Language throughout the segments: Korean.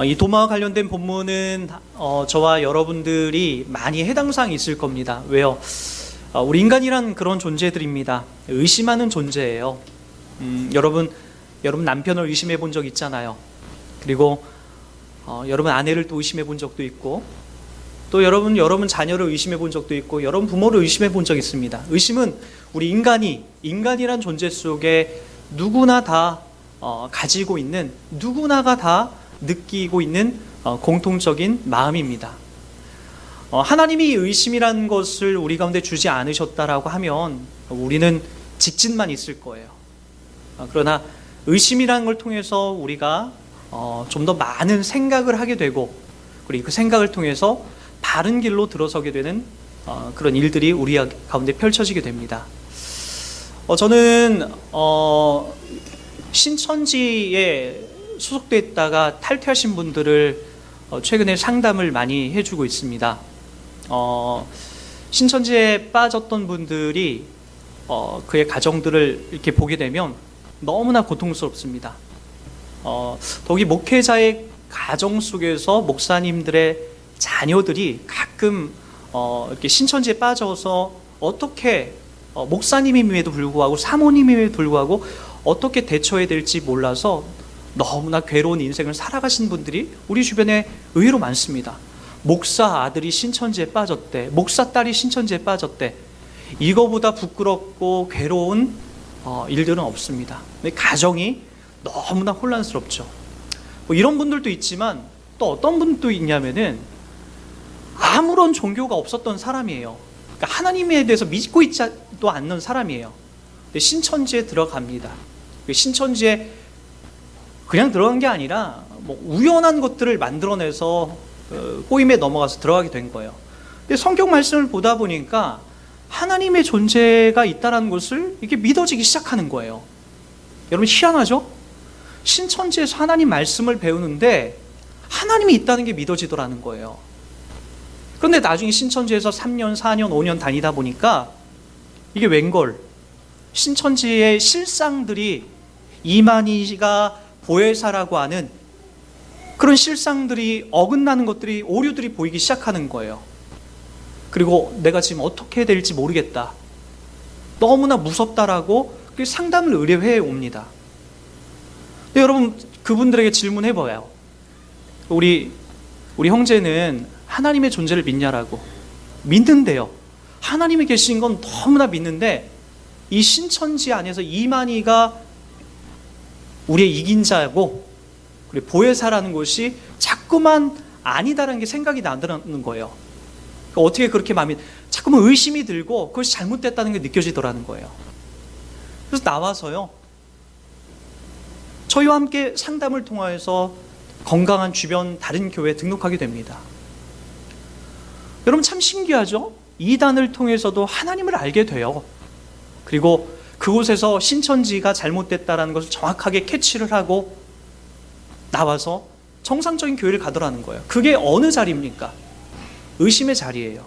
이 도마와 관련된 본문은 저와 여러분들이 많이 해당 사항이 있을 겁니다. 왜요? 우리 인간이란 그런 존재들입니다. 의심하는 존재예요. 여러분 남편을 의심해 본 적 있잖아요. 그리고 여러분 아내를 또 의심해 본 적도 있고, 또 여러분 자녀를 의심해 본 적도 있고, 여러분 부모를 의심해 본 적 있습니다. 의심은 우리 인간이란 존재 속에 누구나 다 가지고 있는, 누구나가 다 느끼고 있는 공통적인 마음입니다. 하나님이 의심이라는 것을 우리 가운데 주지 않으셨다라고 하면 우리는 직진만 있을 거예요. 그러나 의심이라는 걸 통해서 우리가 좀 더 많은 생각을 하게 되고, 그리고 그 생각을 통해서 바른 길로 들어서게 되는 그런 일들이 우리 가운데 펼쳐지게 됩니다. 저는 신천지에 소속돼 있다가 탈퇴하신 분들을 최근에 상담을 많이 해주고 있습니다. 신천지에 빠졌던 분들이 그의 가정들을 이렇게 보게 되면 너무나 고통스럽습니다. 더욱이 목회자의 가정 속에서 목사님들의 자녀들이 가끔 이렇게 신천지에 빠져서 어떻게 목사님임에도 불구하고 사모님임에도 불구하고 어떻게 대처해야 될지 몰라서 너무나 괴로운 인생을 살아가신 분들이 우리 주변에 의외로 많습니다. 목사 아들이 신천지에 빠졌대, 목사 딸이 신천지에 빠졌대. 이거보다 부끄럽고 괴로운 일들은 없습니다. 가정이 너무나 혼란스럽죠. 이런 분들도 있지만 또 어떤 분도 있냐면은 아무런 종교가 없었던 사람이에요. 그러니까 하나님에 대해서 믿고 있지도 않는 사람이에요. 근데 신천지에 들어갑니다. 신천지에 그냥 들어간 게 아니라 우연한 것들을 만들어내서 꼬임에 넘어가서 들어가게 된 거예요. 근데 성경 말씀을 보다 보니까 하나님의 존재가 있다는 것을 이게 믿어지기 시작하는 거예요. 여러분 희한하죠? 신천지에서 하나님 말씀을 배우는데 하나님이 있다는 게 믿어지더라는 거예요. 그런데 나중에 신천지에서 3년, 4년, 5년 다니다 보니까 이게 웬걸? 신천지의 실상들이 이만희가 보혜사라고 하는 그런 실상들이 어긋나는 것들이, 오류들이 보이기 시작하는 거예요. 그리고 내가 지금 어떻게 해야 될지 모르겠다, 너무나 무섭다라고 상담을 의뢰해 옵니다. 근데 여러분 그분들에게 질문해봐요. 우리 형제는 하나님의 존재를 믿냐라고. 믿는데요. 하나님이 계신 건 너무나 믿는데 이 신천지 안에서 이만희가 우리의 이긴 자고 그리고 보혜사라는 것이 자꾸만 아니다라는 게 생각이 나는 거예요. 어떻게 그렇게 마음이 자꾸만 의심이 들고 그것이 잘못됐다는 게 느껴지더라는 거예요. 그래서 나와서요, 저희와 함께 상담을 통하여서 건강한 주변 다른 교회에 등록하게 됩니다. 여러분 참 신기하죠? 이단을 통해서도 하나님을 알게 돼요. 그리고 그곳에서 신천지가 잘못됐다는 것을 정확하게 캐치를 하고 나와서 정상적인 교회를 가더라는 거예요. 그게 어느 자리입니까? 의심의 자리예요.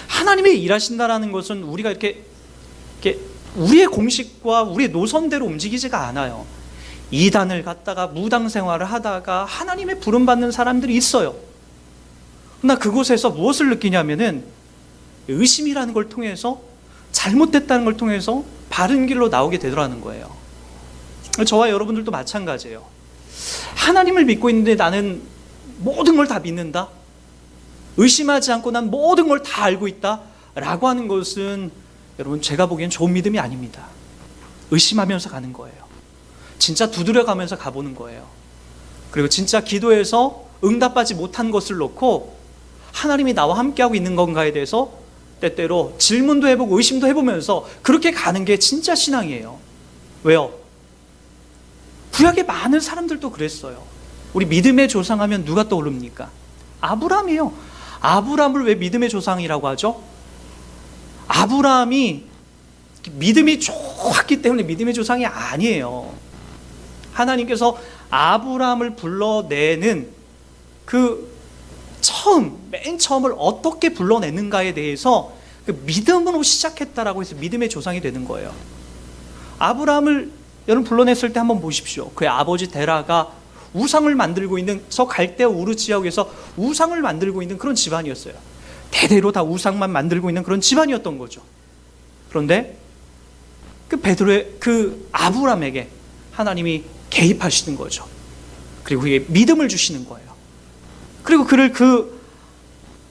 하나님이 일하신다는 것은 우리가 이렇게 우리의 공식과 우리의 노선대로 움직이지가 않아요. 이단을 갔다가 무당 생활을 하다가 하나님의 부름받는 사람들이 있어요. 그러나 그곳에서 무엇을 느끼냐면은 의심이라는 걸 통해서, 잘못됐다는 걸 통해서 바른 길로 나오게 되더라는 거예요. 저와 여러분들도 마찬가지예요. 하나님을 믿고 있는데 나는 모든 걸 다 믿는다, 의심하지 않고 난 모든 걸 다 알고 있다 라고 하는 것은 여러분 제가 보기엔 좋은 믿음이 아닙니다. 의심하면서 가는 거예요. 진짜 두드려가면서 가보는 거예요. 그리고 진짜 기도해서 응답받지 못한 것을 놓고 하나님이 나와 함께하고 있는 건가에 대해서 때때로 질문도 해보고 의심도 해보면서 그렇게 가는 게 진짜 신앙이에요. 왜요? 구약의 많은 사람들도 그랬어요. 우리 믿음의 조상하면 누가 떠오릅니까? 아브라함이에요. 아브라함을 왜 믿음의 조상이라고 하죠? 아브라함이 믿음이 좋았기 때문에 믿음의 조상이 아니에요. 하나님께서 아브라함을 불러내는 그 맨 처음을 어떻게 불러내는가에 대해서 그 믿음으로 시작했다라고 해서 믿음의 조상이 되는 거예요. 아브라함을 여러분 불러냈을 때 한번 보십시오. 그의 아버지 데라가 우상을 만들고 있는, 저 갈대아 우르 지역에서 우상을 만들고 있는 그런 집안이었어요. 대대로 다 우상만 만들고 있는 그런 집안이었던 거죠. 그런데 그 아브라함에게 하나님이 개입하시는 거죠. 그리고 그에게 믿음을 주시는 거예요. 그리고 그를 그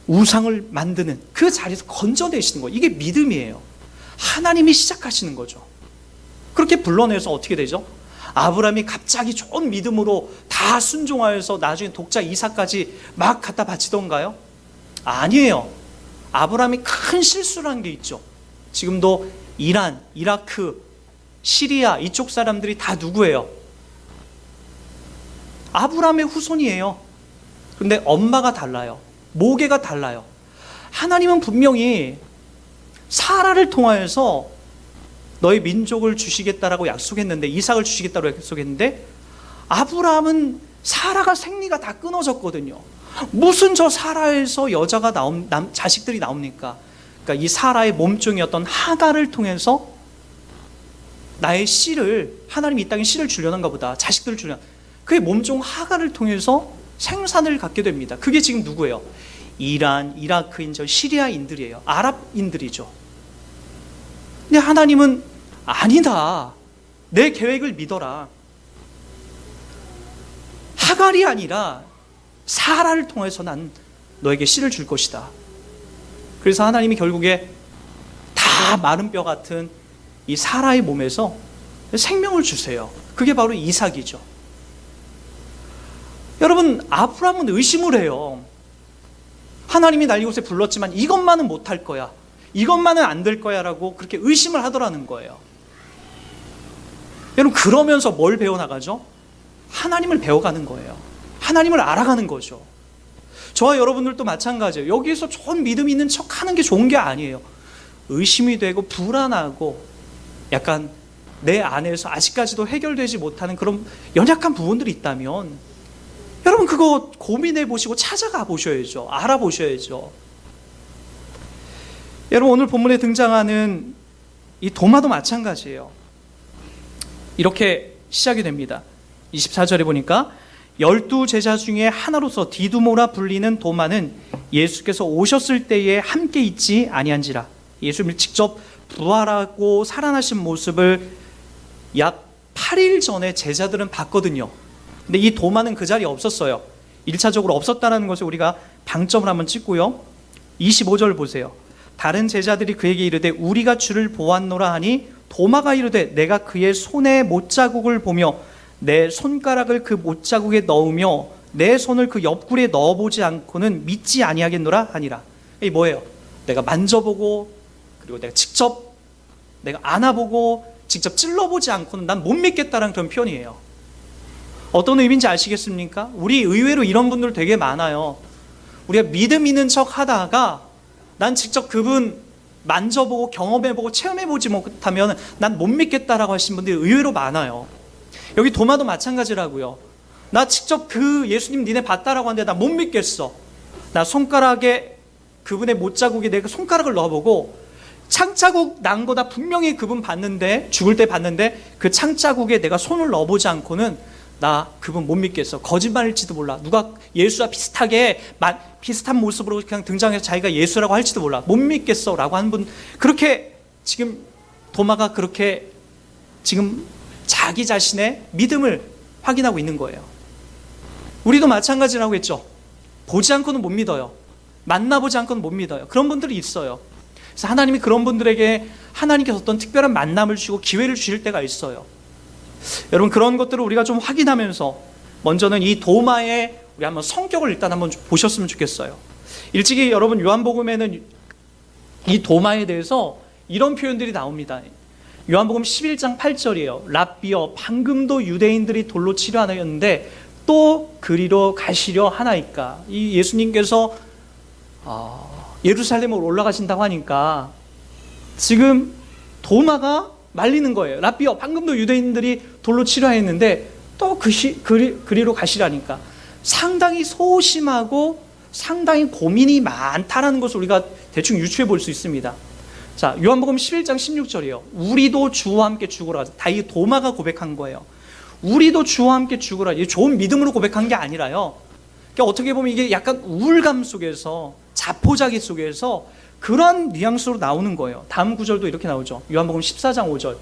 우상을 만드는 그 자리에서 건져내시는 거예요. 이게 믿음이에요. 하나님이 시작하시는 거죠. 그렇게 불러내서 어떻게 되죠? 아브라함이 갑자기 좋은 믿음으로 다 순종하여서 나중에 독자 이삭까지 막 갖다 바치던가요? 아니에요. 아브라함이 큰 실수를 한 게 있죠. 지금도 이란, 이라크, 시리아 이쪽 사람들이 다 누구예요? 아브라함의 후손이에요. 그런데 엄마가 달라요. 모계가 달라요. 하나님은 분명히 사라를 통하여서 너의 민족을 주시겠다라고 약속했는데, 이삭을 주시겠다고 약속했는데, 아브라함은 사라가 생리가 다 끊어졌거든요. 무슨 저 사라에서 여자가 자식들이 나옵니까? 그러니까 이 사라의 몸종이었던 하갈을 통해서 나의 씨를, 하나님이 이 땅에 씨를 주려는가 보다, 자식들을 주려, 그의 몸종 하갈을 통해서 생산을 갖게 됩니다. 그게 지금 누구예요? 이란, 이라크인 저 시리아인들이에요. 아랍인들이죠. 근데 하나님은 아니다, 내 계획을 믿어라, 하갈이 아니라 사라를 통해서 난 너에게 씨를 줄 것이다. 그래서 하나님이 결국에 다 마른 뼈 같은 이 사라의 몸에서 생명을 주세요. 그게 바로 이삭이죠. 여러분, 아브라함은 의심을 해요. 하나님이 날 이곳에 불렀지만 이것만은 못할 거야, 이것만은 안 될 거야 라고 그렇게 의심을 하더라는 거예요. 여러분, 그러면서 뭘 배워나가죠? 하나님을 배워가는 거예요. 하나님을 알아가는 거죠. 저와 여러분들도 마찬가지예요. 여기에서 좋은 믿음 있는 척 하는 게 좋은 게 아니에요. 의심이 되고 불안하고 약간 내 안에서 아직까지도 해결되지 못하는 그런 연약한 부분들이 있다면 여러분, 그거 고민해 보시고 찾아가 보셔야죠. 알아보셔야죠. 여러분, 오늘 본문에 등장하는 이 도마도 마찬가지예요. 이렇게 시작이 됩니다. 24절에 보니까 12제자 중에 하나로서 디두모라 불리는 도마는 예수께서 오셨을 때에 함께 있지 아니한지라. 예수님을 직접 부활하고 살아나신 모습을 약 8일 전에 제자들은 봤거든요. 근데 이 도마는 그 자리에 없었어요. 1차적으로 없었다는 것을 우리가 방점을 한번 찍고요. 25절 보세요. 다른 제자들이 그에게 이르되 우리가 주를 보았노라 하니 도마가 이르되 내가 그의 손에 못자국을 보며 내 손가락을 그 못자국에 넣으며 내 손을 그 옆구리에 넣어보지 않고는 믿지 아니하겠노라 하니라. 이게 뭐예요? 내가 만져보고, 그리고 내가 직접 내가 안아보고 직접 찔러보지 않고는 난 못 믿겠다는 그런 표현이에요. 어떤 의미인지 아시겠습니까? 우리 의외로 이런 분들 되게 많아요. 우리가 믿음 있는 척 하다가 난 직접 그분 만져보고 경험해보고 체험해보지 못하면 난 못 믿겠다라고 하신 분들이 의외로 많아요. 여기 도마도 마찬가지라고요. 나 직접 그 예수님 니네 봤다라고 하는데 나 못 믿겠어. 나 손가락에 그분의 못자국에 내가 손가락을 넣어보고 창자국 난 거다 분명히 그분 봤는데, 죽을 때 봤는데 그 창자국에 내가 손을 넣어보지 않고는 나 그분 못 믿겠어. 거짓말일지도 몰라. 누가 예수와 비슷한 모습으로 그냥 등장해서 자기가 예수라고 할지도 몰라. 못 믿겠어 라고 하는 분, 그렇게 지금 도마가 그렇게 지금 자기 자신의 믿음을 확인하고 있는 거예요. 우리도 마찬가지라고 했죠. 보지 않고는 못 믿어요. 만나보지 않고는 못 믿어요. 그런 분들이 있어요. 그래서 하나님이 그런 분들에게 하나님께서 어떤 특별한 만남을 주시고 기회를 주실 때가 있어요. 여러분, 그런 것들을 우리가 좀 확인하면서 먼저는 이 도마의 우리 한번 성격을 일단 한번 보셨으면 좋겠어요. 일찍이 여러분 요한복음에는 이 도마에 대해서 이런 표현들이 나옵니다. 요한복음 11장 8절이에요. 랍비여, 방금도 유대인들이 돌로 치려 하였는데 또 그리로 가시려 하나이까. 이 예수님께서 예루살렘으로 올라가신다고 하니까 지금 도마가 말리는 거예요. 랍비여, 방금도 유대인들이 돌로 치려 했는데 또 그리로 가시라니까. 상당히 소심하고 상당히 고민이 많다라는 것을 우리가 대충 유추해 볼 수 있습니다. 자, 요한복음 11장 16절이에요. 우리도 주와 함께 죽으러 가자. 다 이 도마가 고백한 거예요. 우리도 주와 함께 죽으라. 이 좋은 믿음으로 고백한 게 아니라요. 그러니까 어떻게 보면 이게 약간 우울감 속에서, 자포자기 속에서 그런 뉘앙스로 나오는 거예요. 다음 구절도 이렇게 나오죠. 요한복음 14장 5절.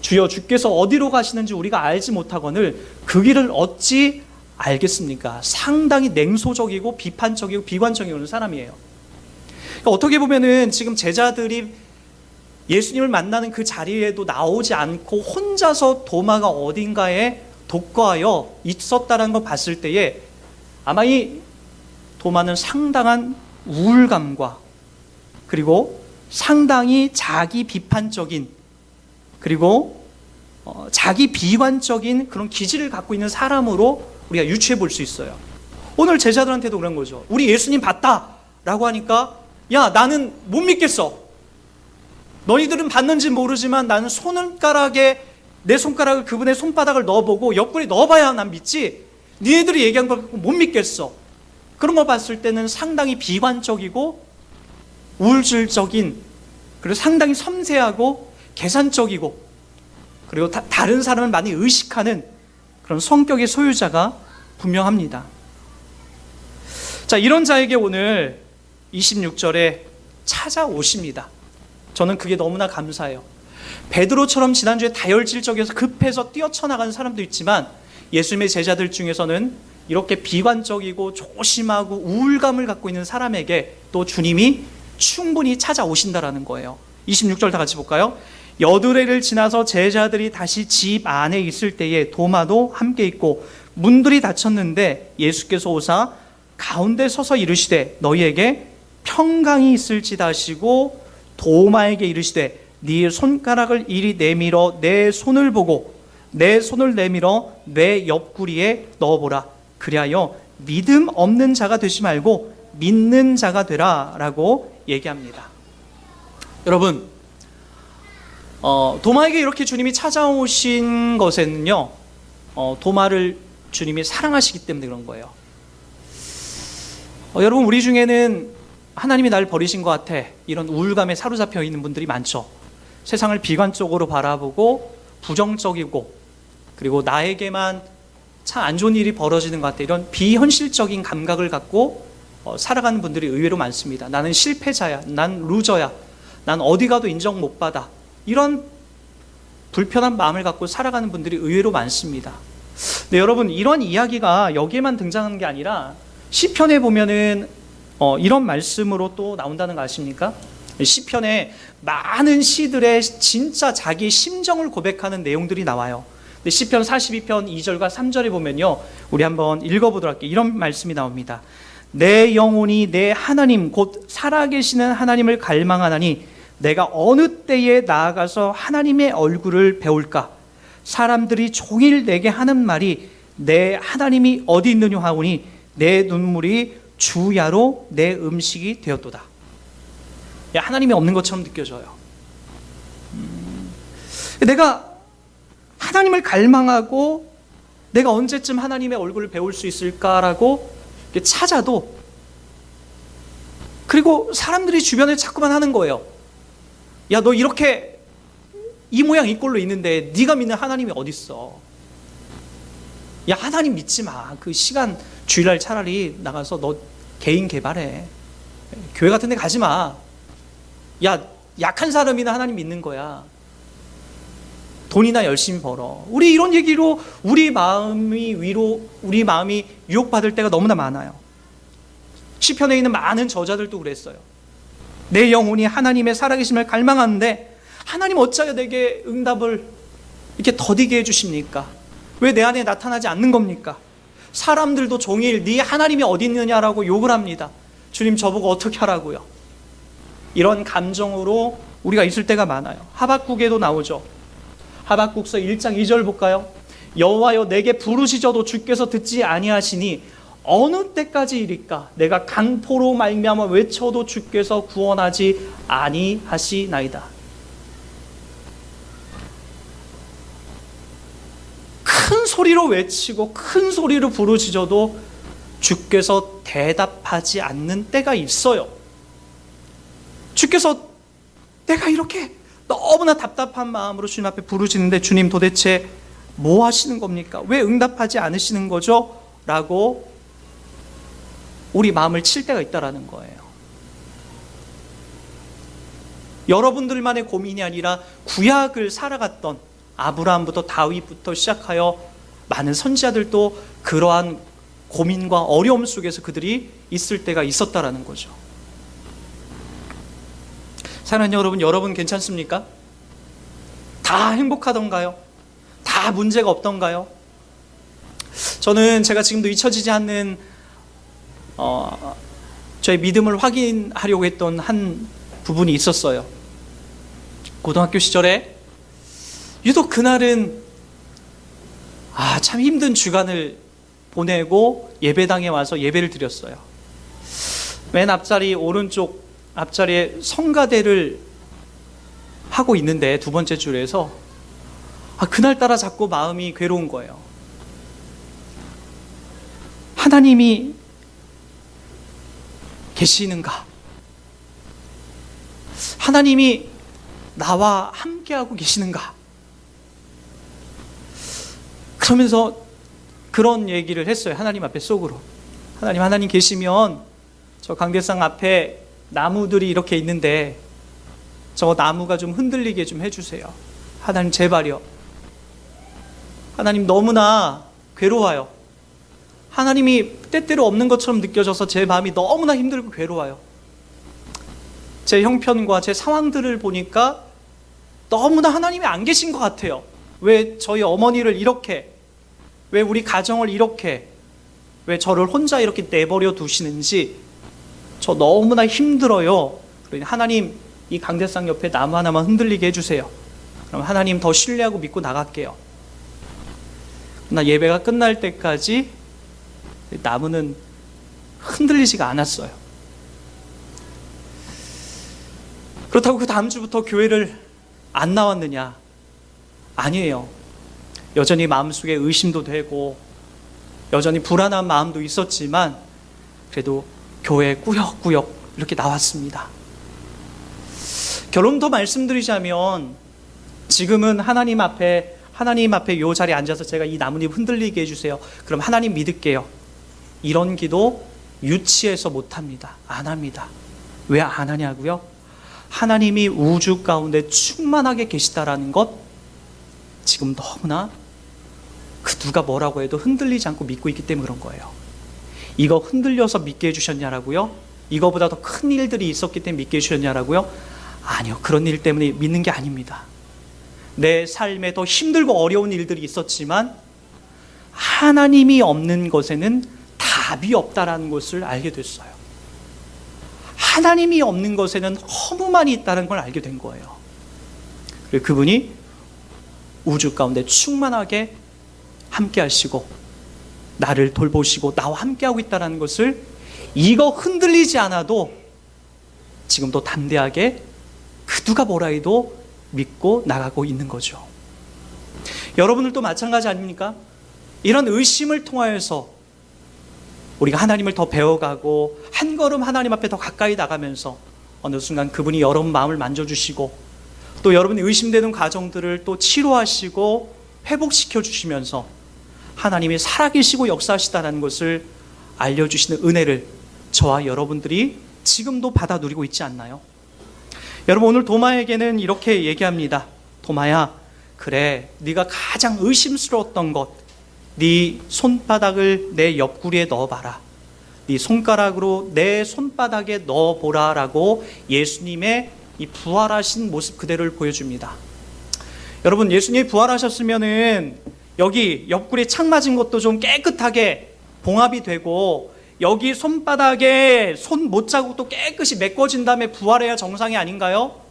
주여 주께서 어디로 가시는지 우리가 알지 못하거늘 그 길을 어찌 알겠습니까? 상당히 냉소적이고 비판적이고 비관적인 사람이에요. 그러니까 어떻게 보면은 지금 제자들이 예수님을 만나는 그 자리에도 나오지 않고 혼자서 도마가 어딘가에 독거하여 있었다는 걸 봤을 때에 아마 이 도마는 상당한 우울감과 그리고 상당히 자기 비판적인 그리고 자기 비관적인 그런 기질을 갖고 있는 사람으로 우리가 유추해 볼 수 있어요. 오늘 제자들한테도 그런 거죠. 우리 예수님 봤다 라고 하니까 야 나는 못 믿겠어. 너희들은 봤는지 모르지만 나는 손가락에 내 손가락을 그분의 손바닥을 넣어보고 옆구리에 넣어봐야 난 믿지. 니네들이 얘기한 걸 못 믿겠어. 그런 걸 봤을 때는 상당히 비관적이고 우울증적인 그리고 상당히 섬세하고 계산적이고 그리고 다른 사람을 많이 의식하는 그런 성격의 소유자가 분명합니다. 자, 이런 자에게 오늘 26절에 찾아오십니다. 저는 그게 너무나 감사해요. 베드로처럼 지난주에 다혈질적에서 급해서 뛰어쳐나가는 사람도 있지만 예수님의 제자들 중에서는 이렇게 비관적이고 조심하고 우울감을 갖고 있는 사람에게 또 주님이 충분히 찾아오신다라는 거예요. 26절 다 같이 볼까요? 여드레를 지나서 제자들이 다시 집 안에 있을 때에 도마도 함께 있고 문들이 닫혔는데 예수께서 오사 가운데 서서 이르시되 너희에게 평강이 있을지다 하시고 도마에게 이르시되 네 손가락을 이리 내밀어 내 손을 보고 내 손을 내밀어 내 옆구리에 넣어보라. 그리하여 믿음 없는 자가 되지 말고 믿는 자가 되라 라고 얘기합니다. 여러분, 도마에게 이렇게 주님이 찾아오신 것에는요, 도마를 주님이 사랑하시기 때문에 그런 거예요. 여러분, 우리 중에는 하나님이 날 버리신 것 같아 이런 우울감에 사로잡혀 있는 분들이 많죠. 세상을 비관적으로 바라보고 부정적이고 그리고 나에게만 참 안 좋은 일이 벌어지는 것 같아 이런 비현실적인 감각을 갖고 살아가는 분들이 의외로 많습니다. 나는 실패자야, 난 루저야, 난 어디 가도 인정 못 받아, 이런 불편한 마음을 갖고 살아가는 분들이 의외로 많습니다. 네, 여러분, 이런 이야기가 여기에만 등장하는 게 아니라 시편에 보면은 이런 말씀으로 또 나온다는 거 아십니까? 시편에 많은 시들의 진짜 자기 심정을 고백하는 내용들이 나와요. 시편 42편 2절과 3절에 보면요, 우리 한번 읽어보도록 할게요. 이런 말씀이 나옵니다. 내 영혼이 내 하나님 곧 살아계시는 하나님을 갈망하나니 내가 어느 때에 나아가서 하나님의 얼굴을 배울까? 사람들이 종일 내게 하는 말이 내 하나님이 어디 있느냐 하오니 내 눈물이 주야로 내 음식이 되었도다. 하나님이 없는 것처럼 느껴져요. 내가 하나님을 갈망하고 내가 언제쯤 하나님의 얼굴을 배울 수 있을까라고 찾아도, 그리고 사람들이 주변에 자꾸만 하는 거예요. 야, 너 이렇게 이 모양 이 꼴로 있는데 네가 믿는 하나님이 어딨어? 야, 하나님 믿지 마. 그 시간 주일날 차라리 나가서 너 개인 개발해. 교회 같은 데 가지 마. 야, 약한 사람이나 하나님 믿는 거야. 돈이나 열심히 벌어. 우리 이런 얘기로 우리 마음이 유혹받을 때가 너무나 많아요. 시편에 있는 많은 저자들도 그랬어요. 내 영혼이 하나님의 살아계심을 갈망하는데 하나님 어찌하여 내게 응답을 이렇게 더디게 해주십니까? 왜 내 안에 나타나지 않는 겁니까? 사람들도 종일 네 하나님이 어디 있느냐라고 욕을 합니다. 주님, 저보고 어떻게 하라고요? 이런 감정으로 우리가 있을 때가 많아요. 하박국에도 나오죠. 하박국서 1장 2절 볼까요? 여호와여, 내게 부르시저도 주께서 듣지 아니하시니 어느 때까지 이리까? 내가 강포로 말미암아 외쳐도 주께서 구원하지 아니하시나이다. 큰 소리로 외치고 큰 소리로 부르짖어도 주께서 대답하지 않는 때가 있어요. 주께서 내가 이렇게 너무나 답답한 마음으로 주님 앞에 부르짖는데 주님 도대체 뭐 하시는 겁니까? 왜 응답하지 않으시는 거죠? 라고 우리 마음을 칠 때가 있다라는 거예요. 여러분들만의 고민이 아니라 구약을 살아갔던 아브라함부터 다윗부터 시작하여 많은 선지자들도 그러한 고민과 어려움 속에서 그들이 있을 때가 있었다라는 거죠. 사랑하는 여러분, 여러분 괜찮습니까? 다 행복하던가요? 다 문제가 없던가요? 저는 제가 지금도 잊혀지지 않는 저의 믿음을 확인하려고 했던 한 부분이 있었어요. 고등학교 시절에 유독 그날은 참 힘든 주간을 보내고 예배당에 와서 예배를 드렸어요. 맨 앞자리 오른쪽 앞자리에 성가대를 하고 있는데 두 번째 줄에서 그날따라 자꾸 마음이 괴로운 거예요. 하나님이 계시는가? 하나님이 나와 함께하고 계시는가? 그러면서 그런 얘기를 했어요. 하나님 앞에 속으로. 하나님 계시면 저 강대상 앞에 나무들이 이렇게 있는데 저 나무가 좀 흔들리게 좀 해주세요. 하나님 제발요. 하나님 너무나 괴로워요. 하나님이 때때로 없는 것처럼 느껴져서 제 마음이 너무나 힘들고 괴로워요. 제 형편과 제 상황들을 보니까 너무나 하나님이 안 계신 것 같아요. 왜 저희 어머니를 이렇게, 왜 우리 가정을 이렇게, 왜 저를 혼자 이렇게 내버려 두시는지 저 너무나 힘들어요. 그러니 하나님 이 강대상 옆에 나무 하나만 흔들리게 해주세요. 그럼 하나님 더 신뢰하고 믿고 나갈게요. 나 예배가 끝날 때까지 나무는 흔들리지가 않았어요. 그렇다고 그 다음 주부터 교회를 안 나왔느냐? 아니에요. 여전히 마음속에 의심도 되고 여전히 불안한 마음도 있었지만 그래도 교회에 꾸역꾸역 이렇게 나왔습니다. 결론 더 말씀드리자면 지금은 하나님 앞에 이 자리에 앉아서 제가 이 나뭇잎 흔들리게 해주세요. 그럼 하나님 믿을게요. 이런 기도 유치해서 못합니다. 안 합니다. 왜 안 하냐고요? 하나님이 우주 가운데 충만하게 계시다라는 것 지금 너무나 누가 뭐라고 해도 흔들리지 않고 믿고 있기 때문에 그런 거예요. 이거 흔들려서 믿게 해주셨냐라고요? 이거보다 더 큰 일들이 있었기 때문에 믿게 해주셨냐라고요? 아니요. 그런 일 때문에 믿는 게 아닙니다. 내 삶에 더 힘들고 어려운 일들이 있었지만 하나님이 없는 것에는 답이 없다라는 것을 알게 됐어요. 하나님이 없는 것에는 허무만이 있다는 걸 알게 된 거예요. 그리고 그분이 우주 가운데 충만하게 함께 하시고 나를 돌보시고 나와 함께하고 있다는 것을 이거 흔들리지 않아도 지금도 담대하게 누가 뭐라 해도 믿고 나가고 있는 거죠. 여러분들도 마찬가지 아닙니까? 이런 의심을 통하여서 우리가 하나님을 더 배워가고 한 걸음 하나님 앞에 더 가까이 나가면서 어느 순간 그분이 여러분 마음을 만져주시고 또 여러분이 의심되는 과정들을 또 치료하시고 회복시켜 주시면서 하나님이 살아계시고 역사하시다는 것을 알려주시는 은혜를 저와 여러분들이 지금도 받아 누리고 있지 않나요? 여러분 오늘 도마에게는 이렇게 얘기합니다. 도마야, 그래 네가 가장 의심스러웠던 것, 네 손바닥을 내 옆구리에 넣어봐라. 네 손가락으로 내 손바닥에 넣어보라 라고 예수님의 이 부활하신 모습 그대로를 보여줍니다. 여러분 예수님이 부활하셨으면은 여기 옆구리에 창 맞은 것도 좀 깨끗하게 봉합이 되고 여기 손바닥에 손 못자국도 깨끗이 메꿔진 다음에 부활해야 정상이 아닌가요?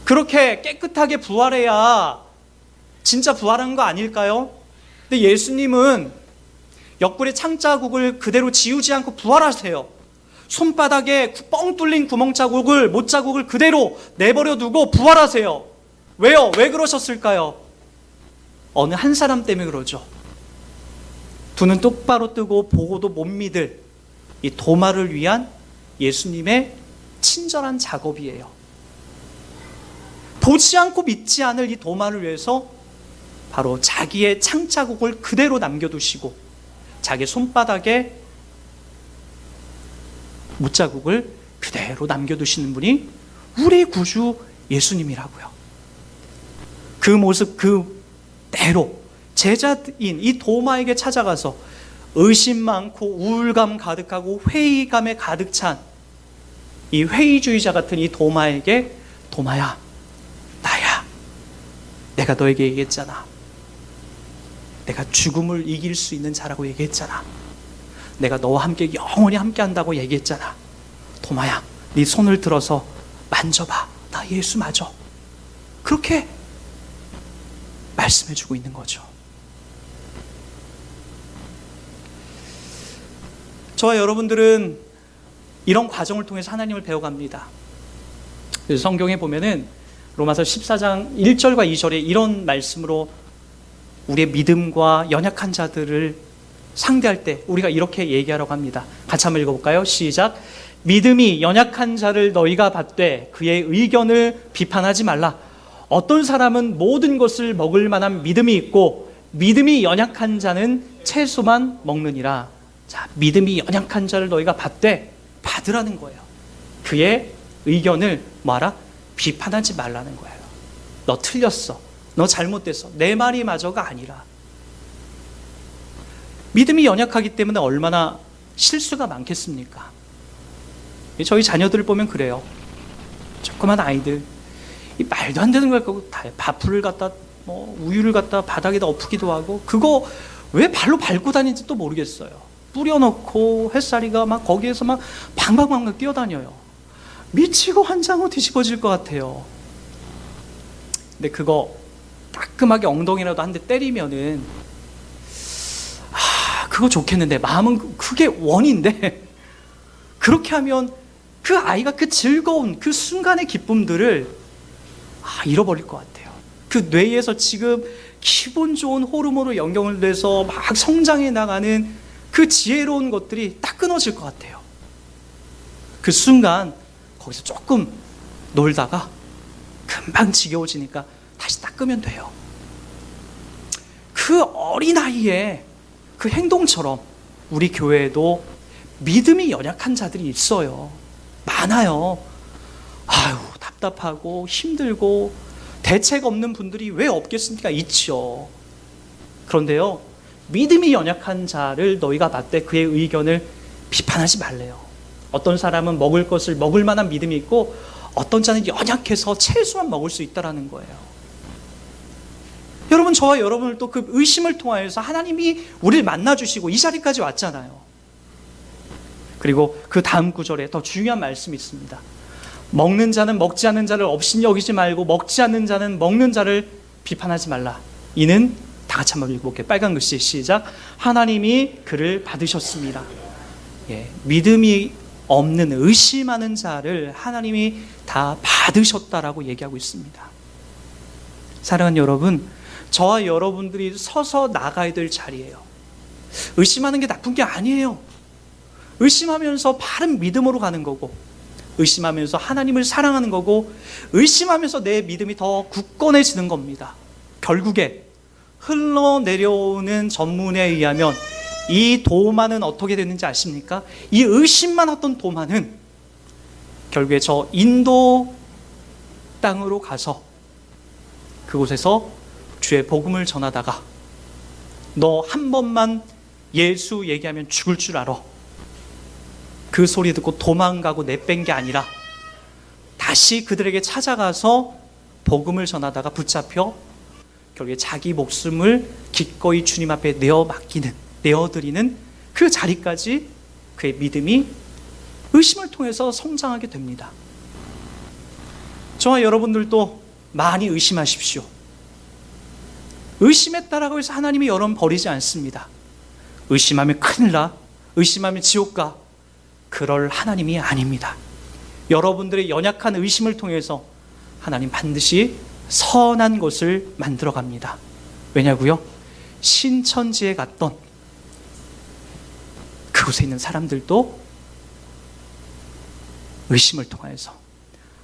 그렇게 깨끗하게 부활해야 진짜 부활한 거 아닐까요? 근데 예수님은 옆구리 창자국을 그대로 지우지 않고 부활하세요. 손바닥에 뻥 뚫린 구멍자국을 못자국을 그대로 내버려 두고 부활하세요. 왜요? 왜 그러셨을까요? 어느 한 사람 때문에 그러죠. 두 눈 똑바로 뜨고 보고도 못 믿을 이 도마를 위한 예수님의 친절한 작업이에요. 보지 않고 믿지 않을 이 도마를 위해서 바로 자기의 창자국을 그대로 남겨두시고 자기 손바닥에 못자국을 그대로 남겨두시는 분이 우리 구주 예수님이라고요. 그 모습 그대로 제자인 이 도마에게 찾아가서 의심 많고 우울감 가득하고 회의감에 가득 찬 이 회의주의자 같은 이 도마에게, 도마야, 나야, 내가 너에게 얘기했잖아. 내가 죽음을 이길 수 있는 자라고 얘기했잖아. 내가 너와 함께 영원히 함께 한다고 얘기했잖아. 도마야, 네 손을 들어서 만져봐. 나 예수 맞아. 그렇게 말씀해주고 있는 거죠. 저와 여러분들은 이런 과정을 통해서 하나님을 배워갑니다. 그래서 성경에 보면은 로마서 14장 1절과 2절에 이런 말씀으로 우리의 믿음과 연약한 자들을 상대할 때 우리가 이렇게 얘기하라고 합니다. 같이 한번 읽어볼까요? 시작. 믿음이 연약한 자를 너희가 받되 그의 의견을 비판하지 말라. 어떤 사람은 모든 것을 먹을 만한 믿음이 있고 믿음이 연약한 자는 채소만 먹느니라. 자, 믿음이 연약한 자를 너희가 받되 받으라는 거예요. 그의 의견을 뭐하라? 비판하지 말라는 거예요. 너 틀렸어. 너 잘못됐어. 내 말이 맞아가 아니라. 믿음이 연약하기 때문에 얼마나 실수가 많겠습니까? 저희 자녀들을 보면 그래요. 조그만 아이들 이 말도 안 되는 걸 갖고 다 밥풀을 갖다 우유를 갖다 바닥에다 엎기도 하고 그거 왜 발로 밟고 다니는지 또 모르겠어요. 뿌려놓고 햇살이가 막 거기에서 막 방방방방 뛰어다녀요. 미치고 환장하고 뒤집어질 것 같아요. 근데 그거 따끔하게 엉덩이라도 한 대 때리면은 그거 좋겠는데 마음은 그게 원인데 그렇게 하면 그 아이가 그 즐거운 그 순간의 기쁨들을 잃어버릴 것 같아요. 그 뇌에서 지금 기분 좋은 호르몬으로 연결을 돼서 막 성장해 나가는 그 지혜로운 것들이 딱 끊어질 것 같아요. 그 순간 거기서 조금 놀다가 금방 지겨워지니까 다시 딱 끄면 돼요. 그 어린아이의 그 행동처럼 우리 교회에도 믿음이 연약한 자들이 있어요. 많아요. 아유, 답답하고 힘들고 대책 없는 분들이 왜 없겠습니까? 있죠. 그런데요, 믿음이 연약한 자를 너희가 받되 그의 의견을 비판하지 말래요. 어떤 사람은 먹을 것을 먹을 만한 믿음이 있고 어떤 자는 연약해서 채소만 먹을 수 있다는 거예요. 여러분, 저와 여러분을 또 그 의심을 통하여서 하나님이 우리를 만나주시고 이 자리까지 왔잖아요. 그리고 그 다음 구절에 더 중요한 말씀이 있습니다. 먹는 자는 먹지 않는 자를 업신 여기지 말고 먹지 않는 자는 먹는 자를 비판하지 말라. 이는 다 같이 한번 읽어볼게요. 빨간 글씨 시작. 하나님이 그를 받으셨습니다. 믿음이 없는 의심하는 자를 하나님이 다 받으셨다라고 얘기하고 있습니다. 사랑하는 여러분, 저와 여러분들이 서서 나가야 될 자리예요. 의심하는 게 나쁜 게 아니에요. 의심하면서 바른 믿음으로 가는 거고, 의심하면서 하나님을 사랑하는 거고, 의심하면서 내 믿음이 더 굳건해지는 겁니다. 결국에 흘러내려오는 전문에 의하면 이 도마는 어떻게 됐는지 아십니까? 이 의심만 했던 도마는 결국에 저 인도 땅으로 가서 그곳에서 주의 복음을 전하다가 너 한 번만 예수 얘기하면 죽을 줄 알아. 그 소리 듣고 도망가고 내뺀 게 아니라 다시 그들에게 찾아가서 복음을 전하다가 붙잡혀 결국에 자기 목숨을 기꺼이 주님 앞에 내어드리는 그 자리까지 그의 믿음이 의심을 통해서 성장하게 됩니다. 저와 여러분들도 많이 의심하십시오. 의심했다라고 해서 하나님이 여러분 버리지 않습니다. 의심하면 큰일 나, 의심하면 지옥 가, 그럴 하나님이 아닙니다. 여러분들의 연약한 의심을 통해서 하나님 반드시 선한 것을 만들어 갑니다. 왜냐고요? 신천지에 갔던 그곳에 있는 사람들도 의심을 통해서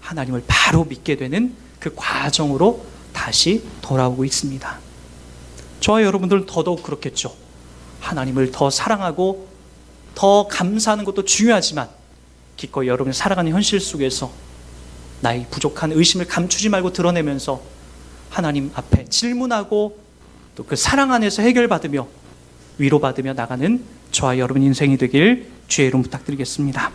하나님을 바로 믿게 되는 그 과정으로 다시 돌아오고 있습니다. 저와 여러분들은 더더욱 그렇겠죠. 하나님을 더 사랑하고 더 감사하는 것도 중요하지만 기꺼이 여러분이 살아가는 현실 속에서 나의 부족한 의심을 감추지 말고 드러내면서 하나님 앞에 질문하고 또 그 사랑 안에서 해결받으며 위로받으며 나가는 저와 여러분 인생이 되길 주의 이름 부탁드리겠습니다.